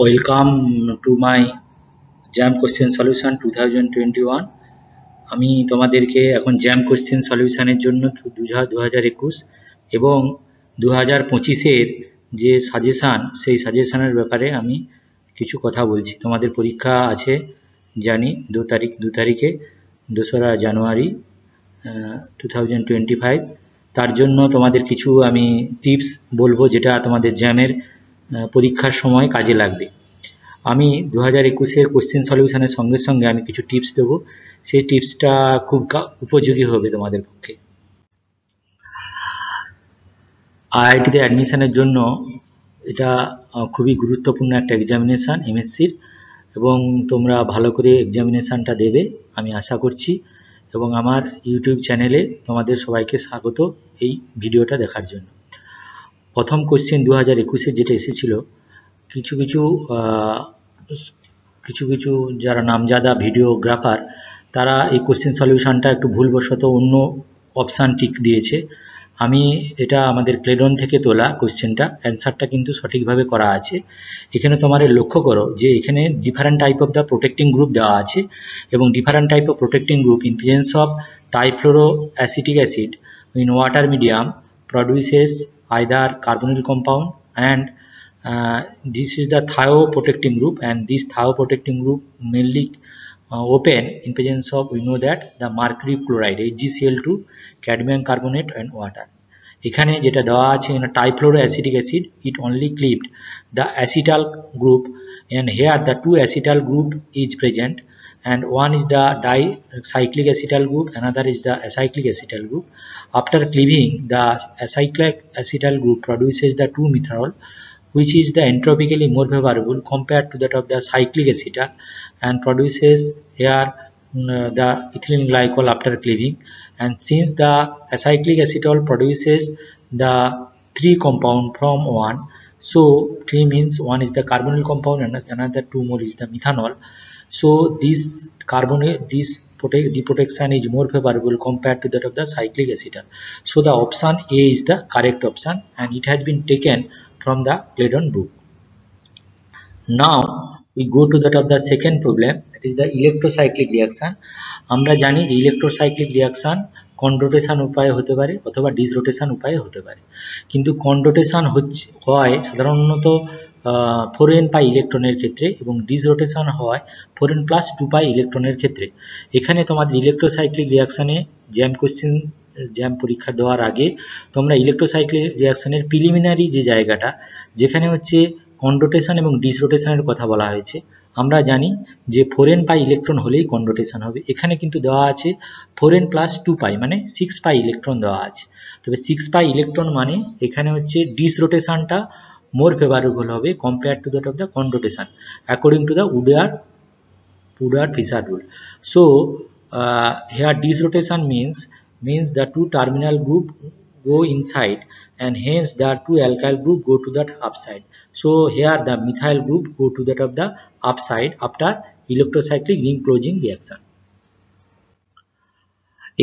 Welcome to my jam question solution 2021। আমি তোমাদেরকে এখন জ্যাম কোশ্চেন সলিউশনের জন্য 2021 এবং 2025-এর যে সাজেশান, সেই সাজেশানের ব্যাপারে আমি কিছু কথা বলছি। তোমাদের পরীক্ষা আছে জানি 2 তারিখে 2রা জানুয়ারি 2025। তার জন্য তোমাদের কিছু আমি টিপস বলবো যেটা তোমাদের জ্যামের পরীক্ষার সময় কাজে লাগবে। আমি 2021-এর কোশ্চেন সলিউশনের সঙ্গে সঙ্গে আমি কিছু টিপস দেবো, সেই টিপসটা খুব উপযোগী হবে তোমাদের পক্ষে। আইআইটিতে অ্যাডমিশনের জন্য এটা খুবই গুরুত্বপূর্ণ একটা এক্সামিনেশান এমএসসির, এবং তোমরা ভালো করে এক্সামিনেশানটা দেবে আমি আশা করছি। এবং আমার ইউটিউব চ্যানেলে তোমাদের সবাইকে স্বাগত এই ভিডিওটা দেখার জন্য। প্রথম কোশ্চেন 2021-এ যেটা এসেছিল, কিছু যারা নামজাদা ভিডিওগ্রাফার তারা এই কোশ্চেন সলিউশনটা একটু ভুলবশত অন্য অপশান টিক দিয়েছে। আমি এটা আমাদের ক্লেডন থেকে তোলা কোশ্চেনটা, অ্যান্সারটা কিন্তু সঠিকভাবে করা আছে। এখানে তোমার লক্ষ্য করো যে এখানে different type of the protecting group দেওয়া আছে, এবং different type of protecting group in presence of trifluoroacetic acid in water medium produces either carbonyl compound, and this is the thioprotecting group, and this thioprotecting group mainly open in presence of, we know that, the mercury chloride HgCl2, cadmium carbonate and water. এখানে যেটা দেওয়া আছে টাইফ্লোরোঅ্যাসিটিক acid, it only cleaved the acetal group, and here the two acetal group is present, and one is the dicyclic acetal group, another is the acyclic acetal group. After cleaving, the acyclic acetal group produces the 2-methanol, which is the entropically more favorable compared to that of the cyclic acetal, and produces here the ethylene glycol after cleaving. And since the acyclic acetal produces the 3 compound from 1, so 3 means 1 is the carbonyl compound and another 2 more is the methanol. So this protection is more favorable compared to that of the cyclic acetal. So the option A is the correct option, and it has been taken from the Cledon book. Now we go to that of the second problem, that is the electrocyclic reaction. আমরা জানি যে ইলেকট্রোসাইক্লিক reaction কনডোটেশন উপায়ে হতে পারে অথবা ডিসরোটেশন উপায়ে হতে পারে, কিন্তু কনডোটেশন হয় সাধারণত 4n পাই ইলেকট্রনের ক্ষেত্রে, এবং ডিসরোটেশন হয় 4n + 2 পাই ইলেকট্রনের ক্ষেত্রে। এখানে তোমাদের ইলেকট্রোসাইক্লিক রিয়াকশনে জ্যাম পরীক্ষা দেওয়ার আগে তোমরা ইলেকট্রোসাইক্লিক রিয়াকশনের প্রিলিমিনারি যে জায়গাটা, যেখানে হচ্ছে কনডোটেশন এবং ডিসরোটেশনের কথা বলা হয়েছে, আমরা জানি যে 4n পাই ইলেকট্রন হলেই কনডোটেশন হবে। এখানে কিন্তু দেওয়া আছে 4n + 2 পাই, মানে 6 পাই ইলেকট্রন দেওয়া আছে। তবে 6 পাই ইলেকট্রন মানে এখানে হচ্ছে ডিসরোটেশনটা more favorable হবে compared to that of the condotation according to the Woodward-Fisher rule. So here disrotation means the two terminal group go inside, and hence the two alkyl group go to that upside. So here the methyl group go to that of the upside after electrocyclic ring closing reaction.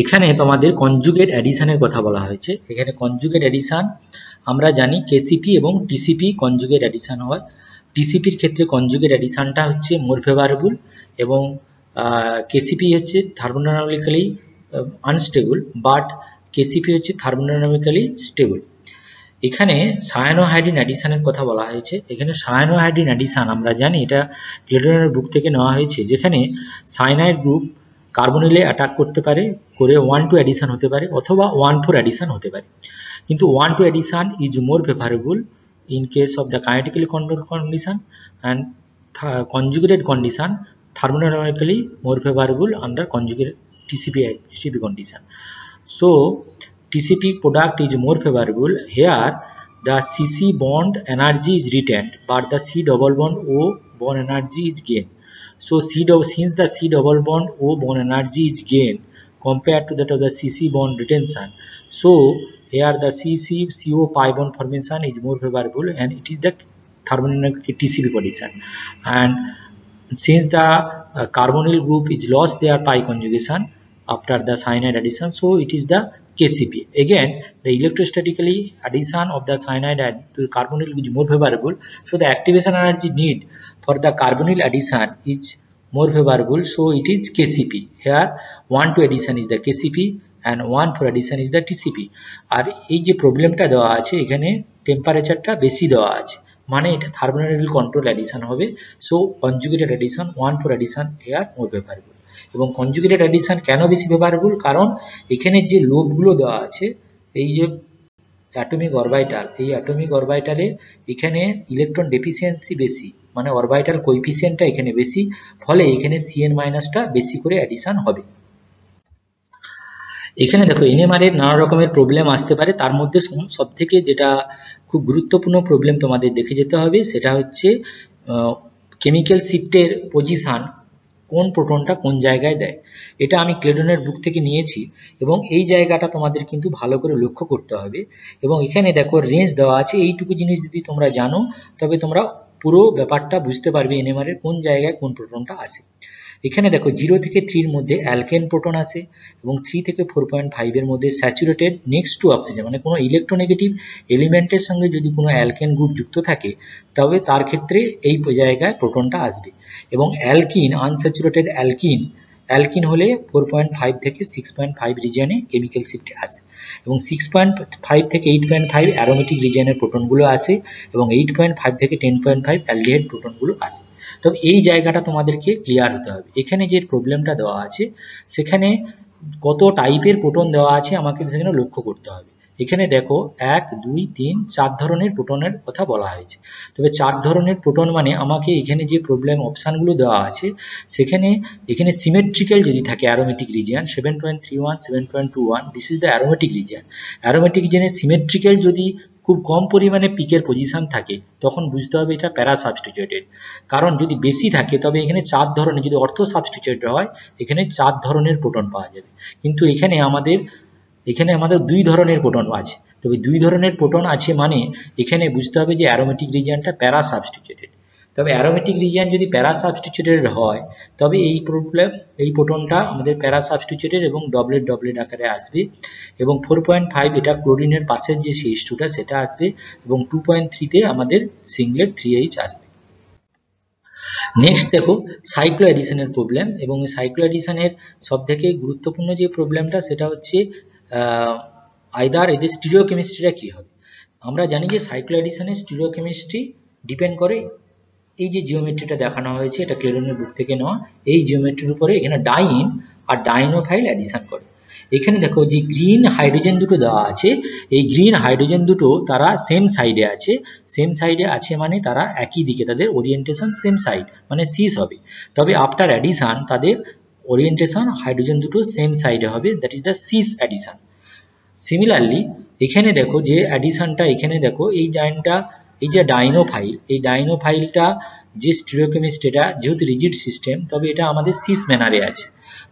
এখানে তোমাদের conjugate অ্যাডিশনের কথা বলা হয়েছে। এখানে conjugate addition আমরা জানি KCP এবং TCP conjugate addition হয়। টিসিপির ক্ষেত্রে কনজুগেট অ্যাডিশনটা হচ্ছে মোর ফেভারেবল, এবং কেসিপি হচ্ছে থার্মোডাইনামিক্যালি আনস্টেবল, বাট কেসিপি হচ্ছে থার্মোডাইনামিক্যালি স্টেবল। এখানে সায়ানোহাইড্রিন অ্যাডিশনের কথা বলা হয়েছে। এখানে সায়ানোহাইড্রিন অ্যাডিশন আমরা জানি এটা ক্লেডনের বুক থেকে নেওয়া হয়েছে, যেখানে সায়ানাইড গ্রুপ কার্বনিলে অ্যাটাক করতে পারে, করে 1,2 অ্যাডিশন হতে পারে অথবা 1,4 অ্যাডিশন হতে পারে, কিন্তু 1,2 addition is more favourable in case of the kinetically condition, and conjugated condition thermodynamically more favorable under conjugated TCP condition. So TCP product is more favorable. Here the CC bond energy is retained, but the C double bond O bond energy is gained. So since the C double bond O bond energy is gained compared to that of the CC bond retention, so here the CC-CO pi bond formation is more favorable, and it is the thermodynamic TCP condition. And since the carbonyl group is lost their pi conjugation, after the cyanide addition, so it is the KCP. Again, the electrostatically addition of the cyanide to carbonyl is more favorable, so the activation energy need for the carbonyl addition is more favorable, so it is KCP. Here 1 to addition is the KCP and 1 for addition is the TCP. আর এই যে প্রবলেমটা দেওয়া আছে এখানে টেম্পারেচারটা বেশি দেওয়া আছে, মানে এটা থার্মোডাইনামিক কন্ট্রোল অ্যাডিশন হবে, so conjugated addition 1 four addition here more favourable. এবং কনজুগেটেড অ্যাডিশন কেন বেশি ফেভারেবল, কারণ এখানে যে লোডগুলো দেওয়া আছে এই যে অ্যাটমিক অরবিটাল, এই অ্যাটমিক অরবিটালে এখানে ইলেকট্রন ডেফিসিয়েন্সি বেশি, মানে অরবিটাল কোএফিসিয়েন্টটা এখানে বেশি, ফলে এখানে Cn মাইনাসটা বেশি করে অ্যাডিশন হবে। এখানে দেখো এনএমআর এর নানা রকমের প্রবলেম আসতে পারে, তার মধ্যে সবথেকে যেটা খুব গুরুত্বপূর্ণ প্রবলেম তোমাদের দেখে যেতে হবে সেটা হচ্ছে কেমিক্যাল শিফটের পজিশন, কোন প্রোটনটা কোন জায়গায় দেয়। এটা আমি ক্লেডনের বুক থেকে নিয়েছি এবং এই জায়গাটা তোমাদের কিন্তু ভালো করে লক্ষ্য করতে হবে। এবং এখানে দেখো রেঞ্জ দেওয়া আছে, এইটুকু জিনিস যদি তোমরা জানো তবে তোমরা পুরো ব্যাপারটা বুঝতে পারবে এনএমআর এর কোন জায়গায় কোন প্রোটনটা আসে। এখানে দেখো 0 থেকে 3 এর মধ্যে অ্যালকেন প্রোটন আছে এবং 3 থেকে 4.5 এর মধ্যে স্যাচুরেটেড নেক্সট টু অক্সিজেন, মানে কোনো ইলেকট্রোনেগেটিভ এলিমেন্টের সঙ্গে যদি কোনো অ্যালকেন গ্রুপ যুক্ত থাকে তবে তার ক্ষেত্রে এই জায়গায় প্রোটনটা আসবে। এবং অ্যালকিন, আনস্যাচুরেটেড অ্যালকিন হলে 4.5 থেকে 6.5 রিজিয়নে কেমিক্যাল শিফটে আসে এবং 6.5 থেকে 8.5 অ্যারোমেটিক রিজিয়নের প্রোটনগুলো আসে এবং 8.5 থেকে 10.5 অ্যালডিহাইড প্রোটনগুলো আসে। তবে এই জায়গাটা তোমাদেরকে ক্লিয়ার হতে হবে। এখানে যে প্রবলেমটা দেওয়া আছে সেখানে কত টাইপের প্রোটন দেওয়া আছে আমাকে সেখানে লক্ষ্য করতে হবে। এখানে দেখো 1 2 3 4 ধরনের প্রোটনের কথা বলা হয়েছে। তবে 4 ধরনের প্রোটন মানে আমাকে এখানে যে প্রবলেম অপশনগুলো দেওয়া আছে সেখানে এখানে সিমেট্রিক্যাল যদি থাকে aromatic region 7.31 7.21, this is the aromatic region. Aromatic রিজিয়নে সিমেট্রিক্যাল যদি খুব কম পরিমাণে পিকের পজিশন থাকে তখন বুঝতে হবে এটা প্যারা সাবস্টিটিউটেড, কারণ যদি বেশি থাকে তবে এখানে 4 ধরনের, যদি অর্থ সাবস্টিটিউটেড হয় এখানে 4 ধরনের প্রোটন পাওয়া যাবে। কিন্তু এখানে আমাদের 2 ধরনের প্রোটন আছে, তবে 2 ধরনের প্রোটন আছে মানে এখানে বুঝতে হবে যে অ্যারোমেটিক রিজিয়নটা প্যারা সাবস্টিটিউটেড। তবে অ্যারোমেটিক রিজিয়ন যদি প্যারা সাবস্টিটিউটেড হয় তবে এই প্রোটনটা আমাদের প্যারা সাবস্টিটিউটেড এবং ডবলেট আকারে আসবে এবং 4.5 এটা ক্লোরিনের পাশের যে CH2টা সেটা আসবে এবং 2.3 তে আমাদের সিঙ্গলেট 3H আসবে। নেক্সট দেখো সাইক্লো অ্যাডিশনের প্রবলেম, এবং সাইক্লো অ্যাডিশনের সবথেকে গুরুত্বপূর্ণ যে প্রবলেমটা সেটা হচ্ছে আইদার এদের স্টিরিওকেমিস্ট্রিটা কি হবে। আমরা জানি যে সাইক্লো অ্যাডিশনের স্টিরিওকেমিস্ট্রি ডিপেন্ড করে এই যে জিওমেট্রিটা দেখানো হয়েছে, এটা ক্লেডনের বুক থেকে নেওয়া, এই জিওমেট্রির উপরে এখানে ডাইন আর ডাইনোফাইল অ্যাডিশন করে। এখানে দেখো যে গ্রিন হাইড্রোজেন দুটো দেওয়া আছে, এই গ্রিন হাইড্রোজেন দুটো তারা সেম সাইডে আছে মানে তারা একই দিকে, তাদের ওরিয়েন্টেশন সেম সাইড মানে সিস হবে। তবে আফটার অ্যাডিশন তাদের ওরিয়েন্টেশন হাইড্রোজেন দুটো সেম সাইডে হবে, that is the cis addition. Similarly এখানে দেখো যে অ্যাডিশনটা, এখানে দেখো এই যে ডাইনোফাইলটা যে স্টিরিওকেমিস্ট্রিটা যেহেতু রিজিড সিস্টেম তবে এটা আমাদের সিস ম্যানারে আছে,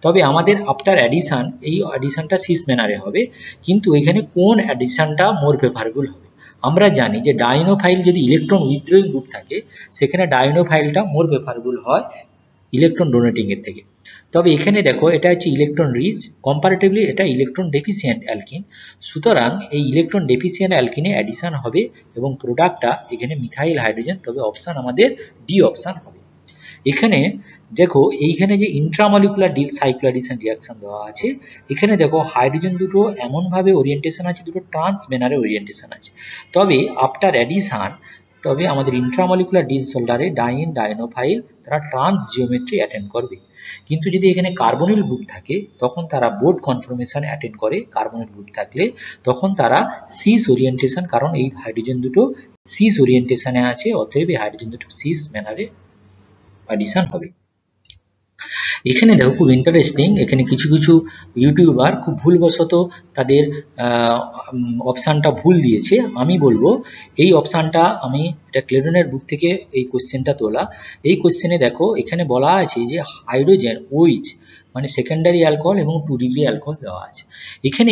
তবে আমাদের আফটার অ্যাডিশন এই অ্যাডিশনটা সিস ম্যানারে হবে। কিন্তু এখানে কোন অ্যাডিশনটা মোর প্রেফারেবল হবে, আমরা জানি যে ডাইনোফাইল যদি ইলেকট্রন উইথড্রয়িং গ্রুপ থাকে সেখানে ডাইনোফাইলটা মোর প্রেফারেবল হয় ইলেকট্রন ডোনেটিং এর থেকে। তবে এখানে দেখো এটা হচ্ছে ইলেকট্রন রিচ, কম্পারেটিভলি এটা ইলেকট্রন ডেফিসিয়েন্ট অ্যালকিন, সুতরাং এই ইলেকট্রন ডেফিসিয়েন্ট অ্যালকিনে অ্যাডিশন হবে এবং প্রোডাক্টটা এখানে মিথাইল হাইড্রোজেন, তবে অপশন আমাদের ডি অপশন হবে। এখানে দেখো এইখানে যে ইন্ট্রামলিকুলার সাইক্লো অ্যাডিশন রিঅ্যাকশন দেওয়া আছে, এখানে দেখো হাইড্রোজেন দুটো এমনভাবে ওরিয়েন্টেশন আছে, দুটো ট্রান্স ম্যানারে ওরিয়েন্টেশন আছে, তবে আফটার অ্যাডিশন তবে আমাদের ইন্ট্রামলিকুলার ডিসঅর্ডারে ডাইনোফাইল তারা ট্রান্স জিওমেট্রি অ্যাটেন্ড করবে। কিন্তু যদি এখানে কার্বনিল গ্রুপ থাকে তখন তারা বোর্ড কনফর্মেশন অ্যাটেন্ড করে, কার্বনিল গ্রুপ থাকলে তখন তারা সিস ওরিয়েন্টেশন, কারণ এই হাইড্রোজেন দুটো সিস ওরিয়েন্টেশনে আছে, অতএব এই হাইড্রোজেন দুটো সিস ম্যানারে অ্যাডিশন হবে। এখানে দেখো খুব ইন্টারেস্টিং, এখানে কিছু ইউটিউবার খুব ভুলবশত তাদের অপশানটা ভুল দিয়েছে। আমি বলবো এই অপশানটা আমি এটা ক্লেডনের বুক থেকে এই কোশ্চেনটা তোলা। এই কোশ্চেনে দেখো এখানে বলা আছে যে হাইড্রোজেন ওইচ মানে সেকেন্ডারি অ্যালকোহল এবং 2 ডিগ্রি অ্যালকোহল দেওয়া আছে। এখানে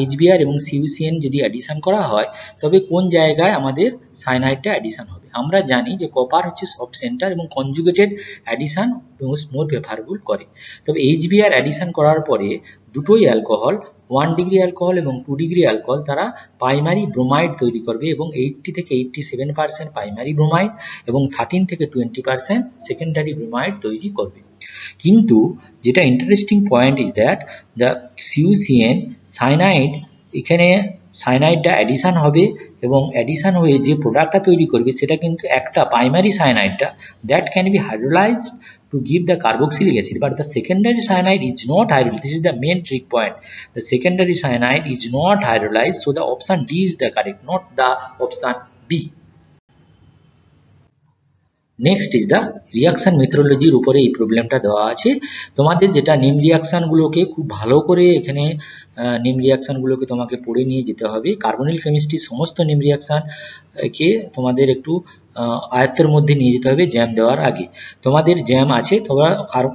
এইচবিআর এবং সিউসিএন যদি অ্যাডিশন করা হয় তবে কোন জায়গায় আমাদের সায়ানাইডটা অ্যাডিশন হবে। আমরা জানি যে কপার হচ্ছে সব সেন্টার এবং কনজুগেটেড অ্যাডিশন মোর প্রেফারেবল করে। তবে এইচবিআর অ্যাডিশন করার পরে দুটোই অ্যালকোহল 1 ডিগ্রি অ্যালকোহল এবং 2 ডিগ্রি অ্যালকোহল তারা প্রাইমারি ব্রোমাইড তৈরি করবে এবং 80 থেকে 87% প্রাইমারি ব্রোমাইড এবং 13 থেকে 20% সেকেন্ডারি ব্রোমাইড তৈরি করবে। কিন্তু যেটা interesting point is that the CuCN cyanide, এখানে সায়ানাইডটা অ্যাডিশন হবে এবং অ্যাডিশন হয়ে যে প্রোডাক্টটা তৈরি করবে সেটা কিন্তু একটা প্রাইমারি সায়ানাইডটা that can be hydrolysed to give the carboxylic acid, but the secondary cyanide is not hydrolyzed. This is the main trick point. The secondary cyanide is not hydrolyzed, so the option D is the correct, not the option B. Next is the reaction মেথোডোলজির উপরে এই প্রবলেমটা দেওয়া আছে। তোমাদের যেটা name রিয়াকশনগুলোকে খুব ভালো করে এখানে নেম রিয়াকশনগুলোকে তোমাকে পড়ে নিয়ে যেতে হবে। কার্বনিল কেমিস্ট্রির সমস্ত নেম রিয়াকশনকে তোমাদের একটু আয়ত্তের মধ্যে নিয়ে যেতে হবে জ্যাম দেওয়ার আগে। তোমাদের জ্যাম আছে, তোমরা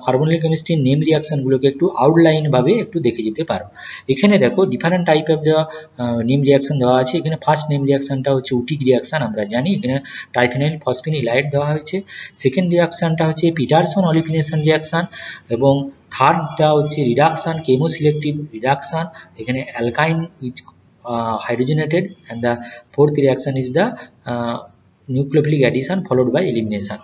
কার্বনিল কেমিস্ট্রির নেম রিয়াকশনগুলোকে একটু আউটলাইন ভাবে একটু দেখে যেতে পারো। এখানে দেখো ডিফারেন্ট টাইপ অফ দেওয়া নেম রিয়াকশন দেওয়া আছে। এখানে ফার্স্ট নেম রিয়াকশনটা হচ্ছে উটিক রিয়াকশন, আমরা জানি এখানে ট্রাইফেনাইল ফসফেনিলাইট দেওয়া হয়েছে। সেকেন্ড রিয়াকশনটা হচ্ছে পিটারসন অলিফিনেশন রিয়াকশন এবং থার্ডটা হচ্ছে রিডাকশন কেমো সিলেক্টিভ রিডাকশন, এখানে অ্যালকাইন is hydrogenated, and the fourth reaction is the nucleophilic addition followed by elimination.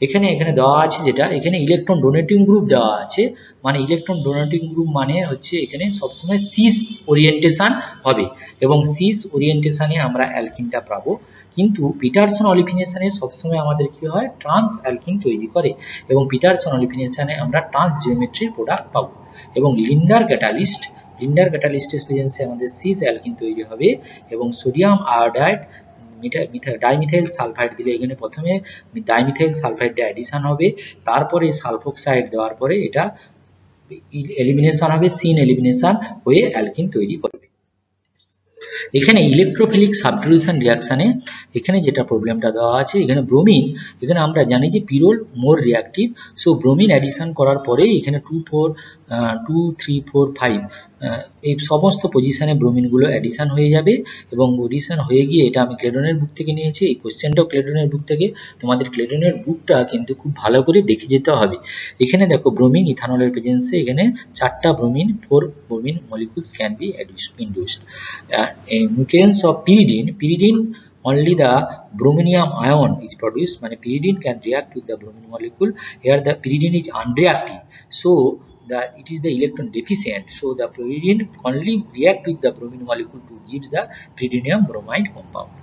এখানে দেওয়া আছে যেটা এখানে ইলেকট্রন ডোনেটিং গ্রুপ দেওয়া আছে, মানে ইলেকট্রন ডোনেটিং গ্রুপ মানে হচ্ছে এখানে সবসময় সিস ওরিয়েন্টেশন হবে এবং সিস ওরিয়েন্টেশনে আমরা অ্যালকিনটা পাবো। কিন্তু পিটারসন অলিফিনেশনে সবসময় আমাদের কি হয় ট্রান্স অ্যালকিন তৈরি করে এবং পিটারসন অলিফিনেশনে আমরা ট্রান্স জিওমেট্রির প্রোডাক্ট পাবো এবং লিন্ডার ক্যাটালিস্টের প্রেজেন্সে আমাদের সিস অ্যালকিন তৈরি হবে এবং সোডিয়াম আয়োডাইড ডাইমিথাইল সালফাইড দিলে এখানে প্রথমে ডাইমিথাইল সালফাইডটা অ্যাডিশন হবে, তারপরে সালফোক্সাইড দেওয়ার পরে এটা এলিমিনেশন হবে, সিন এলিমিনেশন হয়ে অ্যালকিন তৈরি করবে। এখানে ইলেকট্রোফিলিক সাবস্টিটিউশন রিয়াকশনে এখানে যেটা প্রবলেমটা দেওয়া আছে, এখানে ব্রোমিন, এখানে আমরা জানি যে পিরোল মোর রিয়াক্টিভ, সো ব্রোমিন অ্যাডিশন করার পরে এখানে 2, 3, 4, 5 এই সমস্ত পজিশনে ব্রোমিনগুলো অ্যাডিশন হয়ে যাবে এবং অ্যাডিশন হয়ে গিয়ে এটা আমি ক্লেডনের বুক থেকে নিয়েছি। এই কোশ্চেনটাও ক্লেডনের বুক থেকে, তোমাদের ক্লেডনের বুকটা কিন্তু খুব ভালো করে দেখে যেতে হবে। এখানে দেখো ব্রোমিন ইথানলের প্রেজেন্সে এখানে 4টা bromine 4 bromine molecules can be induced. In case of pyridine only the brominium ion is produced, মানে pyridine can react with the bromine molecule. Here the pyridine is unreactive, so that it is the electron deficient, so the pyridine only react with the bromine molecule to gives the pyridinium bromide compound.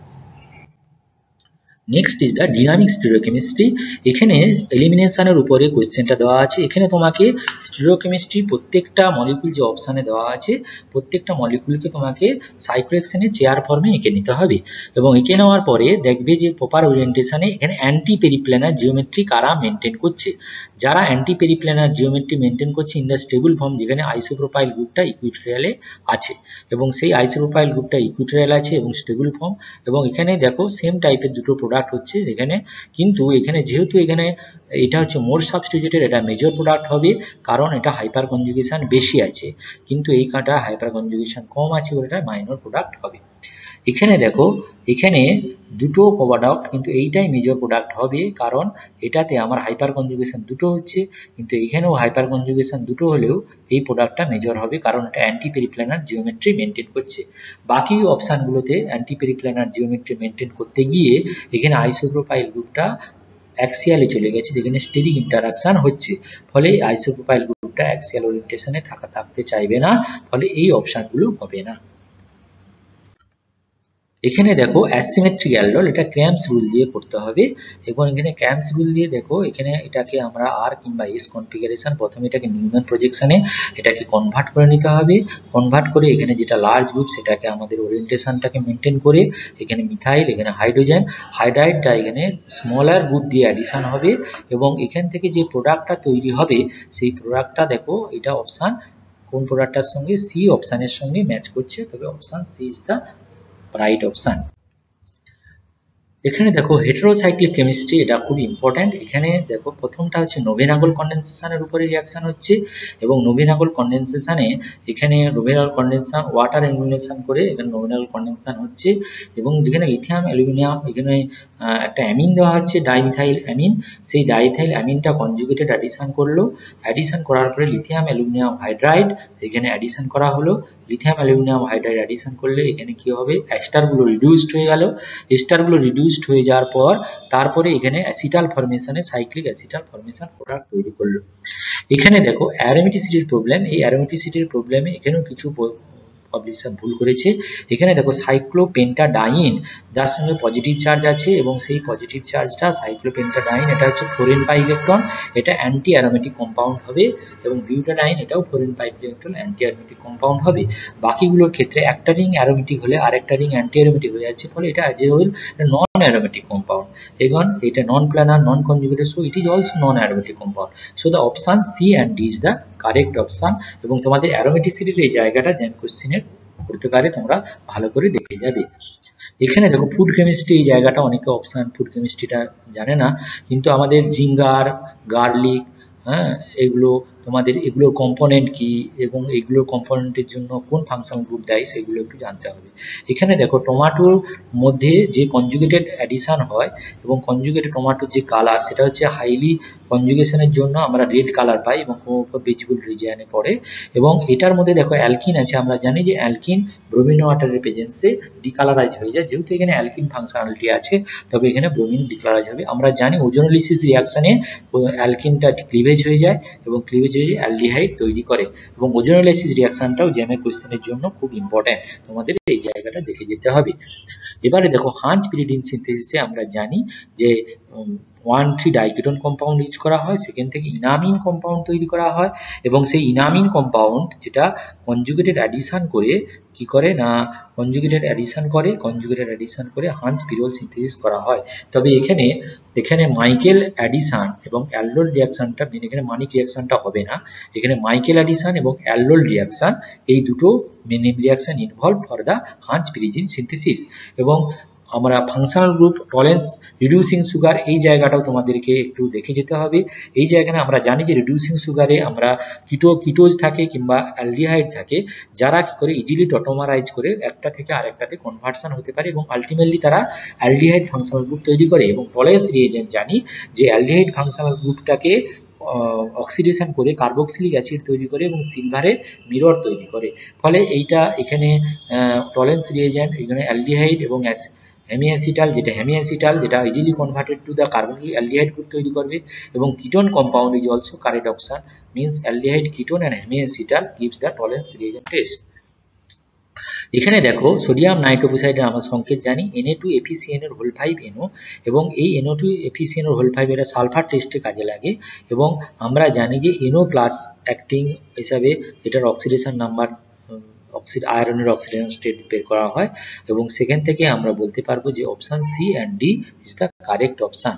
Next is the dynamic stereochemistry. এখানে এলিমিনেশনের উপরে কোশ্চেনটা দেওয়া আছে। এখানে তোমাকে স্টিরিওকেমিস্ট্রি প্রত্যেকটা molecule যে অপশানে দেওয়া আছে প্রত্যেকটা মলিকুলকে তোমাকে সাইক্লোহেক্সেনে চেয়ার ফর্মে এঁকে নিতে হবে এবং এঁকে নেওয়ার পরে দেখবে যে প্রপার ওরিয়েন্টেশনে এখানে অ্যান্টি পেরিপ্ল্যানার জিওমেট্রি কারা মেনটেন করছে। যারা অ্যান্টি পেরিপ্ল্যানার জিওমেট্রি মেনটেন করছে ইন দ্য স্টেবল ফর্ম, যেখানে আইসোপ্রোপাইল গ্রুপটা ইকুইটোরিয়ালে আছে এবং সেই আইসোপ্রোপাইল গ্রুপটা ইকুইটোরিয়াল আছে এবং স্টেবল ফর্ম, এবং এখানে দেখো সেম টাইপের দুটো প্রোডাক্ট হচ্ছে এখানে, কিন্তু এখানে যেহেতু এখানে এটা হচ্ছে মোর সাবস্টিটিউটেড, এটা মেজর প্রোডাক্ট হবে কারণ এটা হাইপার কনজুগেশন বেশি আছে, কিন্তু এই কাঁটা হাইপার কনজুগেশন কম আছে বলে এটা মাইনর প্রোডাক্ট হবে। এখানে দেখো এখানে দুটো প্রোডাক্ট, কিন্তু এইটাই মেজর প্রোডাক্ট হবে কারণ এটাতে আমার হাইপার কনজুগেশন দুটো হচ্ছে, কিন্তু এখানেও হাইপার কনজুগেশন দুটো হলেও এই প্রোডাক্টটা মেজর হবে কারণ এটা অ্যান্টি পেরিপ্ল্যানার জিওমেট্রি মেনটেন করছে। বাকি অপশানগুলোতে অ্যান্টি পেরিপ্ল্যানার জিওমেট্রি মেনটেন করতে গিয়ে এখানে আইসোপ্রোপাইল গ্রুপটা অ্যাক্সিয়ালে চলে গেছে, যেখানে স্টেরিক ইন্টারাকশন হচ্ছে, ফলে আইসোপ্রোপাইল গ্রুপটা অ্যাক্সিয়াল ওরিয়েন্টেশনে থাকতে চাইবে না, ফলে এই অপশানগুলো হবে না। এখানে দেখো অ্যাসিমেট্রিক অ্যালডল, এটা ক্র্যাম্পস রুল দিয়ে করতে হবে এবং এখানে ক্র্যাম্পস রুল দিয়ে দেখো এখানে এটাকে আমরা আর কিংবা এস কনফিগারেশন, প্রথমে এটাকে নিউম্যান প্রজেকশনে এটাকে কনভার্ট করে নিতে হবে। কনভার্ট করে এখানে যেটা লার্জ গ্রুপ সেটাকে আমাদের ওরিয়েন্টেশনটাকে মেনটেন করে এখানে মিথাইল, এখানে হাইড্রোজেন, হাইড্রাইডটা এখানে স্মলার গ্রুপ দিয়ে অ্যাডিশন হবে এবং এখান থেকে যে প্রোডাক্টটা তৈরি হবে সেই প্রোডাক্টটা দেখো এটা অপশান কোন প্রোডাক্টটার সঙ্গে, সি অপশানের সঙ্গে ম্যাচ করছে, তবে option C is the right option. এখানে দেখো হেটেরোসাইক্লিক কেমিস্ট্রি, এটা খুব ইম্পর্ট্যান্ট। এখানে দেখো প্রথমটা হচ্ছে নোভেনাগল কন্ডেনসেশনের উপরে রিয়াকশন হচ্ছে, এবং নোভেনাগল কন্ডেনসেশনে এখানে নোভেনাগল কন্ডেনশন ওয়াটার এলিমিনেশন করে এখানে নোভেনাগল কন্ডেনশন হচ্ছে, এবং যেখানে লিথিয়াম অ্যালুমিনিয়াম এখানে একটা অ্যামিন দেওয়া হচ্ছে ডাইমিথাইল অ্যামিন, সেই ডাইমিথাইল অ্যামিনটা কনজুগেটেড অ্যাডিশন করলো, অ্যাডিশন করার পরে লিথিয়াম অ্যালুমিনিয়াম হাইড্রাইড এখানে অ্যাডিশন করা হলো। লিথিয়াম অ্যালুমিনিয়াম হাইড্রাইড অ্যাডিশন করলে এখানে কি হবে, এস্টারগুলো রিডিউসড হয়ে গেল। এস্টারগুলো রিডিউসড হয়ে যাওয়ার পর তারপরে এখানে অ্যাসিটাল ফরমেশনে সাইক্লিক অ্যাসিটাল ফরমেশন প্রোডাক্ট তৈরি করলো। এখানে দেখো অ্যারোমেটিসিটির প্রবলেম, এই অ্যারোমেটিসিটির প্রবলেমে এখানেও কিছু পাবলিশার ভুল করেছে। এখানে দেখো সাইক্লোপেন্টাডাইন যার সঙ্গে পজিটিভ চার্জ আছে, এবং সেই পজিটিভ চার্জটা সাইক্লোপেন্টাডাইন এটা হচ্ছে 4n পাই ইলেকট্রন, এটা অ্যান্টি অ্যারোমেটিক কম্পাউন্ড হবে, এবং বিউটাডাইন এটাও 4n pi electron anti aromatic compound হবে। বাকিগুলোর ক্ষেত্রে একটা রিং অ্যারোমেটিক হলে আরেকটা রিং অ্যান্টি অ্যারোমেটিক হয়ে যাচ্ছে, ফলে এটা as a whole non aromatic compound. এখন এটা non planar non conjugated, so it is also non aromatic compound. So the option C and D is the correct option. এবং তোমাদের অ্যারোমেটিসিটির এই জায়গাটা জ্যাম কোশ্চেনের করতে পারে, তোমরা ভালো করে দেখে যাবে। এখানে দেখো ফুড কেমিস্ট্রি, এই জায়গাটা অনেকে অপশন ফুড কেমিস্ট্রিটা জানে না, কিন্তু আমাদের জিঙ্গার, গার্লিক, হ্যাঁ, এগুলো তোমাদের এগুলোর কম্পোনেন্ট কি এবং এগুলোর কম্পোনেন্টের জন্য কোন ফাংশনাল গ্রুপ দেয় সেগুলো একটু জানতে হবে। এখানে দেখো টমেটোর মধ্যে যে কনজুগেটেড অ্যাডিশন হয় এবং কনজুগেটেড টমেটোর যে কালার সেটা হচ্ছে হাইলি কনজুগেশনের জন্য আমরা রেড কালার পাই এবং ভিজিবল রিজিয়নে পড়ে। এবং এটার মধ্যে দেখো অ্যালকিন আছে, আমরা জানি যে অ্যালকিন ব্রোমিন ওয়াটারের প্রেজেন্সে ডিকালারাইজ হয়ে যায়, যেহেতু এখানে অ্যালকিন ফাংশনালিটি আছে তবে এখানে ব্রোমিন ডিকালারাইজ হবে। আমরা জানি ওজোনোলিসিস রিয়াকশনে অ্যালকিনটা ক্লিভেজ হয়ে যায় এবং ক্লিভেজ হয়ে অ্যালডিহাইড তৈরি করে, এবং ওজোনোলাইসিস রিয়াকশনটাও জ্যামের কোশ্চেনের জন্য খুব ইম্পর্টেন্ট, তোমাদের এই জায়গাটা দেখে যেতে হবে। এবারে দেখো হাঞ্চ পিরিডিন সিনথেসিসে আমরা জানি যে 1,3 ডাইকেটন কম্পাউন্ড ইউজ করা হয়, সেখান থেকে ইনামিন কম্পাউন্ড তৈরি করা হয়, এবং সেই ইনামিন কম্পাউন্ড যেটা কনজুগেটেড অ্যাডিশন করে কি করে না কনজুগেটেড অ্যাডিশন করে হাঞ্চ পিরোল সিনথেসিস করা হয়। তবে এখানে মাইকেল অ্যাডিশন এবং অ্যালডোল রিয়াকশনটা মেন, এখানে মানিক রিয়াকশনটা হবে না, এখানে মাইকেল অ্যাডিশন এবং অ্যালডোল রিয়াকশন এই দুটো main reaction involve for the Hantzsch pyridine synthesis. এবং আমরা functional group tolerance reducing sugar, এই জায়গাটাও তোমাদেরকে একটু দেখে যেতে হবে। এই জায়গায় আমরা জানি যে রিডিউসিং সুগারে আমরা কিটোজ থাকে কিংবা অ্যালডিহাইড থাকে, যারা কি করে ইজিলি টটোমারাইজ করে একটা থেকে আরেকটাতে কনভার্সন হতে পারে এবং আলটিমেটলি তারা অ্যালডিহাইড ফাংশনাল গ্রুপ তৈরি করে। এবং টলারেন্স রিএজেন্ট জানি যে অ্যালডিহাইড ফাংশনাল গ্রুপটাকে অক্সিডেশন করে কার্বক্সিলিক অ্যাসিড তৈরি করে এবং সিলভারের মিরর তৈরি করে, ফলে এইটা এখানে টলারেন্স রিএজেন্ট এখানে অ্যালডিহাইড এবং হেমিঅ্যাসিটাল যেটা easily converted to the carbonyl aldehyde group তৈরি করবে। এবং ketone compound is also correct option, means aldehyde ketone and hemiacetal gives the tolerance reagent test. এখানে দেখো সোডিয়াম নাইট্রোক্সাইডের আমরা সংকেত জানি Na2FeCN এর হোল 5NO, এবং এই Na2FeCN এর হোল 5 এটা সালফার টেস্টে কাজে লাগে, এবং আমরা জানি যে NO+ অ্যাক্টিং হিসাবে এটার অক্সিডেশন নাম্বার আয়রনের অক্সিডেশন স্টেট বের করা হয়, এবং সেখান থেকে আমরা বলতে পারবো যে option C and D is the correct option.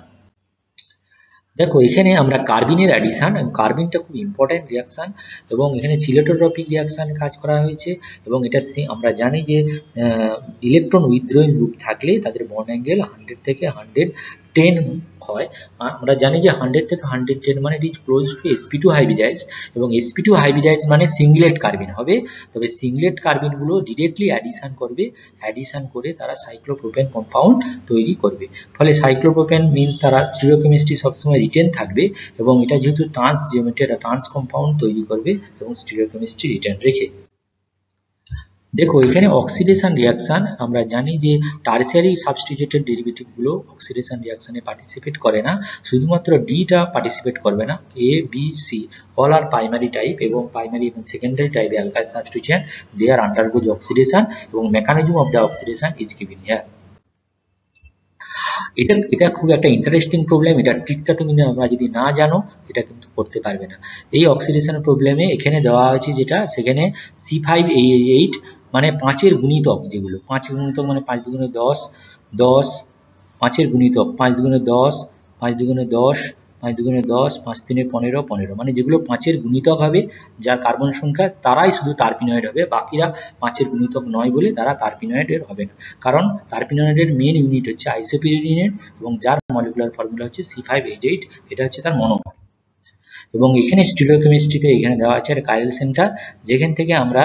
দেখো এখানে আমরা কার্বিনের অ্যাডিশন, কার্বিনটা খুব ইম্পর্টেন্ট রিয়াকশন, এবং এখানে চিলেটোট্রপিক রিয়াকশন কাজ করা হয়েছে, এবং এটা আমরা জানি যে ইলেকট্রন উইথড্রয়িং গ্রুপ থাকলে তাদের বন্ড অ্যাঙ্গেল 100 থেকে 110 হয়। আমরা জানি যে 100 থেকে 110 মানে it is close two sp2 hybridised, এবং sp2 হাইব্রিডাইজড মানে সিঙ্গলেট কার্বিন হবে। তবে সিঙ্গলেট কার্বিনগুলো ডিরেক্টলি অ্যাডিশন করে তারা সাইক্লোপ্রোপেন কম্পাউন্ড তৈরি করবে, ফলে সাইক্লোপ্রোপেন মিন্স তারা স্টিরিওকেমিস্ট্রি সবসময় রিটেন থাকবে, এবং এটা যেহেতু ট্রান্স জিওমেট্রি একটা ট্রান্স কম্পাউন্ড তৈরি করবে এবং স্টিরিওকেমিস্ট্রি রিটেন রেখে। দেখো এখানে অক্সিডেশন রিয়াকশন আমরা জানি যে টারসিয়ারি সাবস্টিটিউটেড ডেরিভেটিভ গুলো অক্সিডেশন রিয়াকশনে পার্টিসিপেট করে না, শুধুমাত্র ডিটা পার্টিসিপেট করবে না, A B C all R primary type, এবং প্রাইমারি এবং সেকেন্ডারি টাইপে অ্যালকাইল সাবস্টিটিউয়েন্ট দে আর আন্ডারগোজ অক্সিডেশন, এবং mechanism of the oxidation is given here. এটা খুব একটা ইন্টারেস্টিং প্রবলেম, এটা ট্রিকটা তুমি আমরা যদি না জানো এটা কিন্তু করতে পারবে না। এই অক্সিডেশন প্রবলেমে এখানে দেওয়া হয়েছে যেটা সেখানে C5H8 মানে 5-এর গুণিতক, যেগুলো 5-এর গুণিতক মানে 5 দুগুণে 10, 10 5-এর গুণিতক 5 দুগুণে 10, 5 দুগুণে 10, 5 দুগুণে 10, 5 তিনে 15, 15 মানে যেগুলো 5-এর গুণিতক হবে যার কার্বন সংখ্যা তারাই শুধু টারপিনয়েড হবে, বাকিরা 5-এর গুণিতক নয় বলে তারা টারপিনয়েডের হবে না। কারণ টারপিনয়েডের মেন ইউনিট হচ্ছে আইসোপিরিডিনেট এবং যার মলিকুলার ফর্মুলা হচ্ছে C5H8, এটা হচ্ছে তার মনোমার। এবং এখানে স্টিরিওকেমিস্ট্রিতে এখানে দেওয়া আছে একটা কাইরাল সেন্টার, যেখান থেকে আমরা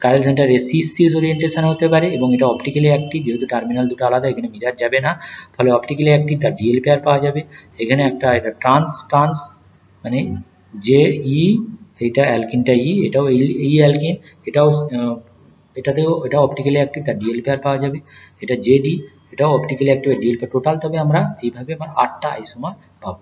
কাইরাল সেন্টারে সিস ওরিয়েন্টেশন হতে পারে এবং এটা অপটিক্যালি অ্যাক্টিভ, যেহেতু টার্মিনাল দুটো আলাদা এখানে মিরার যাবে না, ফলে অপটিক্যালি অ্যাক্টিভ, তার ডিএল পেয়ার পাওয়া যাবে। এখানে এটা ট্রান্স মানে যে ই, এটা অ্যালকিনটা ই, এটাও ই অ্যালকিন, এটাতেও এটা অপটিক্যালি অ্যাক্টিভ, তার ডিএল পেয়ার পাওয়া যাবে। এটা জেডি, এটাও optically active, DL pair total, তবে আমরা এইভাবে 8টা আইসোমার পাবো।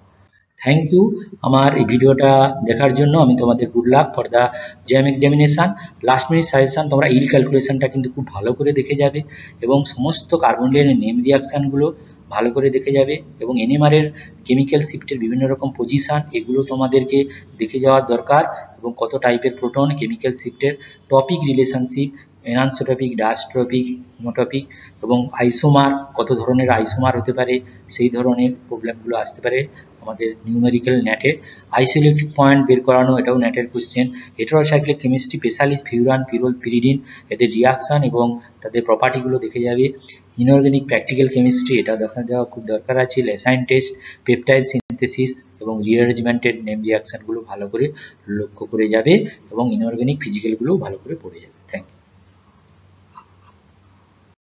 থ্যাংক ইউ আমার এই ভিডিওটা দেখার জন্য। আমি তোমাদের good luck for the jam examination. Last minute suggestion, তোমরা ইল ক্যালকুলেশনটা কিন্তু খুব ভালো করে দেখে যাবে এবং সমস্ত কার্বন লেনের নেম রিয়াকশানগুলো ভালো করে দেখে যাবে এবং এনএমআরের কেমিক্যাল শিফটের বিভিন্ন রকম পজিশান এগুলো তোমাদেরকে দেখে যাওয়ার দরকার, এবং কত টাইপের প্রোটন, কেমিক্যাল শিফটের টপিক রিলেশনশিপ, এনানসোটপিক, ডায়াস্ট্রপিক, হোমোটপিক এবং আইসোমার, কত ধরনের আইসোমার হতে পারে, সেই ধরনের প্রবলেমগুলো আসতে পারে আমাদের নিউমেরিক্যাল ন্যাটে। আইসোইলেক্ট্রিক পয়েন্ট বের করানো, এটাও ন্যাটের question. Heterocyclic chemistry, specialist furan, pyrrole, pyridine, এদের রিয়াকশান এবং তাদের প্রপার্টিগুলো দেখে যাবে। ইনঅর্গানিক প্র্যাকটিক্যাল কেমিস্ট্রি, এটা দেখা দেওয়া খুব দরকার আছে। লেসাইন টেস্ট, পেপটাইড সিনথেসিস এবং রিঅ্যারেঞ্জমেন্টেড নেম রিয়াকশানগুলো ভালো করে লক্ষ্য করে যাবে এবং ইনঅর্গানিক ফিজিক্যালগুলোও ভালো করে পড়ে যাবে।